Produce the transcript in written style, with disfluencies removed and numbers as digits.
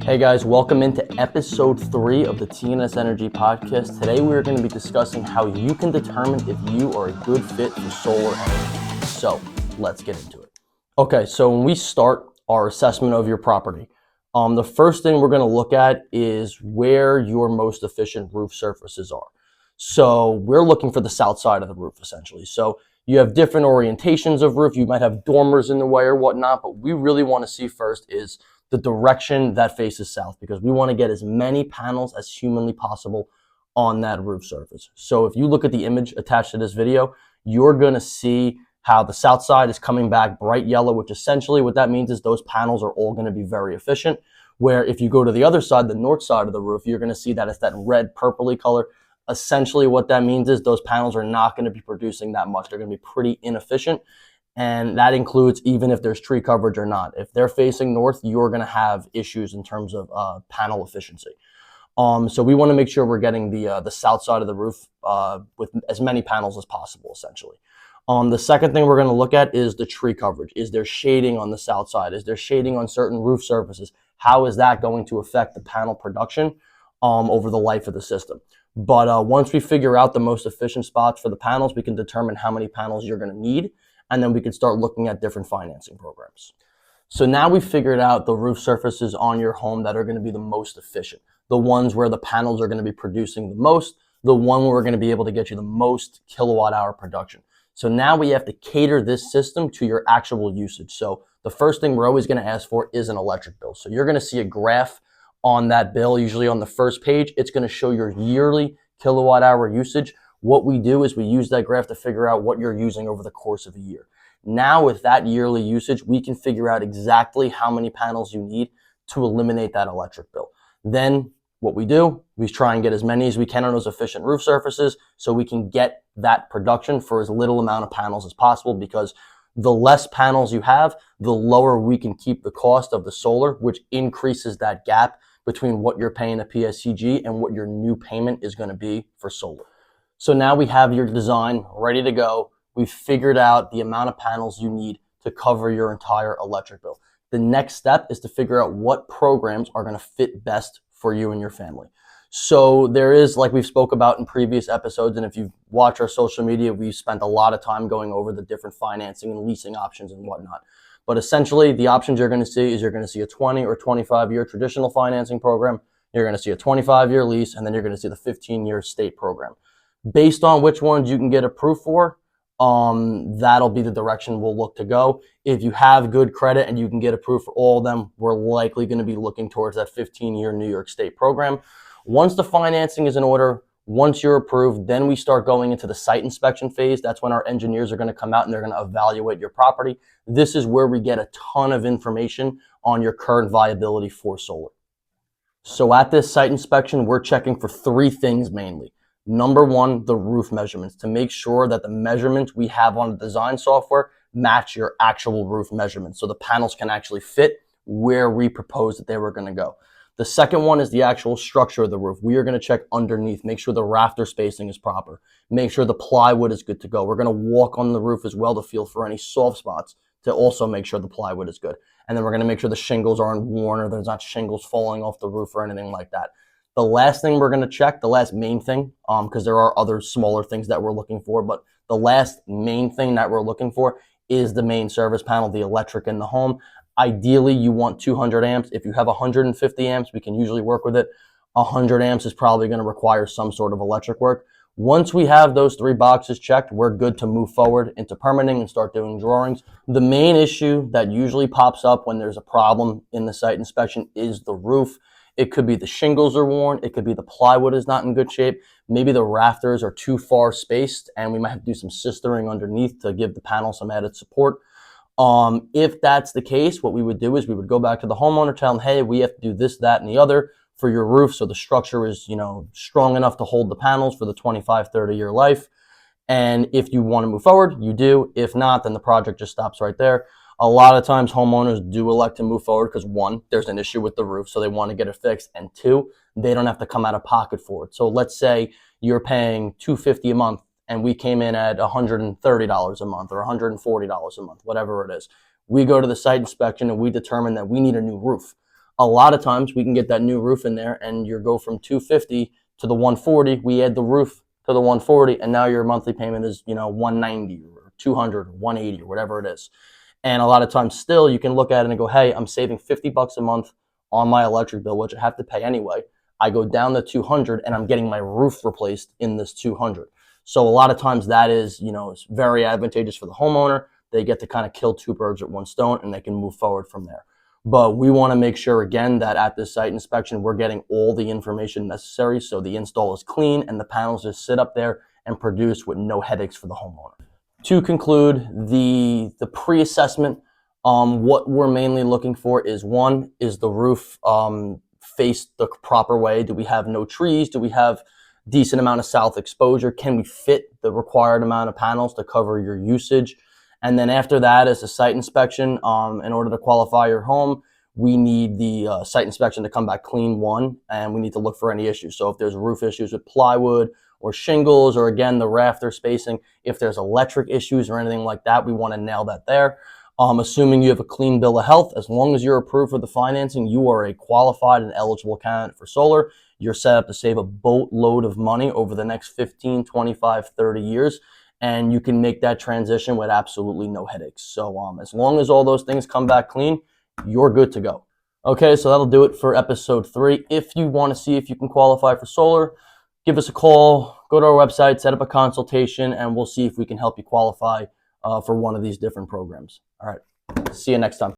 Hey guys, welcome into episode 3 of the TNS Energy Podcast. Today we're going to be discussing how you can determine if you are a good fit for solar energy. So let's get into it. Okay, so when we start our assessment of your property, the first thing we're going to look at is where your most efficient roof surfaces are. So we're looking for the south side of the roof essentially. So you have different orientations of roof. You might have dormers in the way or whatnot, but we really want to see first is the direction that faces south, because we want to get as many panels as humanly possible on that roof surface. So if you look at the image attached to this video, you're going to see how the south side is coming back bright yellow, which essentially what that means is those panels are all going to be very efficient. Where if you go to the other side, the north side of the roof, you're going to see that it's that red purpley color. Essentially what that means is those panels are not going to be producing that much. They're going to be pretty inefficient. And that includes even if there's tree coverage or not. If they're facing north, you're going to have issues in terms of panel efficiency. So we want to make sure we're getting the south side of the roof with as many panels as possible, essentially. The second thing we're going to look at is the tree coverage. Is there shading on the south side? Is there shading on certain roof surfaces? How is that going to affect the panel production over the life of the system? But once we figure out the most efficient spots for the panels, we can determine how many panels you're going to need. And then we can start looking at different financing programs. So now we've figured out the roof surfaces on your home that are going to be the most efficient, the ones where the panels are going to be producing the most, the one where we're going to be able to get you the most kilowatt hour production. So now we have to cater this system to your actual usage. So the first thing we're always going to ask for is an electric bill. So you're going to see a graph on that bill, usually on the first page. It's going to show your yearly kilowatt hour usage. What we do is we use that graph to figure out what you're using over the course of a year. Now with that yearly usage, we can figure out exactly how many panels you need to eliminate that electric bill. Then what we do, we try and get as many as we can on those efficient roof surfaces so we can get that production for as little amount of panels as possible, because the less panels you have, the lower we can keep the cost of the solar, which increases that gap between what you're paying a PSEG and what your new payment is going to be for solar. So now we have your design ready to go. We've figured out the amount of panels you need to cover your entire electric bill. The next step is to figure out what programs are going to fit best for you and your family. So there is, like we've spoke about in previous episodes, and if you've watched our social media, we've spent a lot of time going over the different financing and leasing options and whatnot. But essentially, the options you're going to see is you're going to see a 20 or 25-year traditional financing program. You're going to see a 25-year lease, and then you're going to see the 15-year state program. Based on which ones you can get approved for, that'll be the direction we'll look to go. If you have good credit and you can get approved for all of them, we're likely going to be looking towards that 15-year New York State program. Once the financing is in order, once you're approved, then we start going into the site inspection phase. That's when our engineers are going to come out and they're going to evaluate your property. This is where we get a ton of information on your current viability for solar. So at this site inspection, we're checking for 3 things mainly. Number 1, the roof measurements, to make sure that the measurements we have on the design software match your actual roof measurements, so the panels can actually fit where we proposed that they were going to go. The second one is the actual structure of the roof. We are going to check underneath, make sure the rafter spacing is proper, make sure the plywood is good to go. We're going to walk on the roof as well to feel for any soft spots, to also make sure the plywood is good. And then we're going to make sure the shingles aren't worn or there's not shingles falling off the roof or anything like that. The last thing we're going to check, the last main thing, because there are other smaller things that we're looking for, but the last main thing that we're looking for is the main service panel, the electric in the home. Ideally, you want 200 amps. If you have 150 amps, we can usually work with it. 100 amps is probably going to require some sort of electric work. Once we have those 3 boxes checked, we're good to move forward into permitting and start doing drawings. The main issue that usually pops up when there's a problem in the site inspection is the roof. It could be the shingles are worn. It could be the plywood is not in good shape. Maybe the rafters are too far spaced and we might have to do some sistering underneath to give the panel some added support. If that's the case, what we would do is we would go back to the homeowner, tell them, hey, we have to do this, that, and the other for your roof so the structure is, strong enough to hold the panels for the 25, 30-year life. And if you want to move forward, you do. If not, then the project just stops right there. A lot of times homeowners do elect to move forward because 1, there's an issue with the roof, so they want to get it fixed, and 2, they don't have to come out of pocket for it. So let's say you're paying $250 a month and we came in at $130 a month or $140 a month, whatever it is. We go to the site inspection and we determine that we need a new roof. A lot of times we can get that new roof in there and you go from 250 to the 140. We add the roof to the 140, and now your monthly payment is 190 or 200 or 180 or whatever it is. And a lot of times still you can look at it and go, hey, I'm saving $50 a month on my electric bill, which I have to pay anyway. I go down to 200 and I'm getting my roof replaced in this 200. So a lot of times that is, it's very advantageous for the homeowner. They get to kind of kill two birds with one stone and they can move forward from there. But we want to make sure, again, that at this site inspection, we're getting all the information necessary so the install is clean and the panels just sit up there and produce with no headaches for the homeowner. To conclude, the pre-assessment, what we're mainly looking for is, one, is the roof face the proper way? Do we have no trees? Do we have decent amount of south exposure? Can we fit the required amount of panels to cover your usage? And then after that is a site inspection. In order to qualify your home, we need the site inspection to come back clean, one, and we need to look for any issues. So if there's roof issues with plywood or shingles, or again, the rafter spacing, if there's electric issues or anything like that, we want to nail that there. Assuming you have a clean bill of health, as long as you're approved for the financing, you are a qualified and eligible candidate for solar. You're set up to save a boatload of money over the next 15, 25, 30 years. And you can make that transition with absolutely no headaches. So as long as all those things come back clean, you're good to go. Okay, so that'll do it for episode 3. If you want to see if you can qualify for solar, give us a call, go to our website, set up a consultation, and we'll see if we can help you qualify for one of these different programs. All right, see you next time.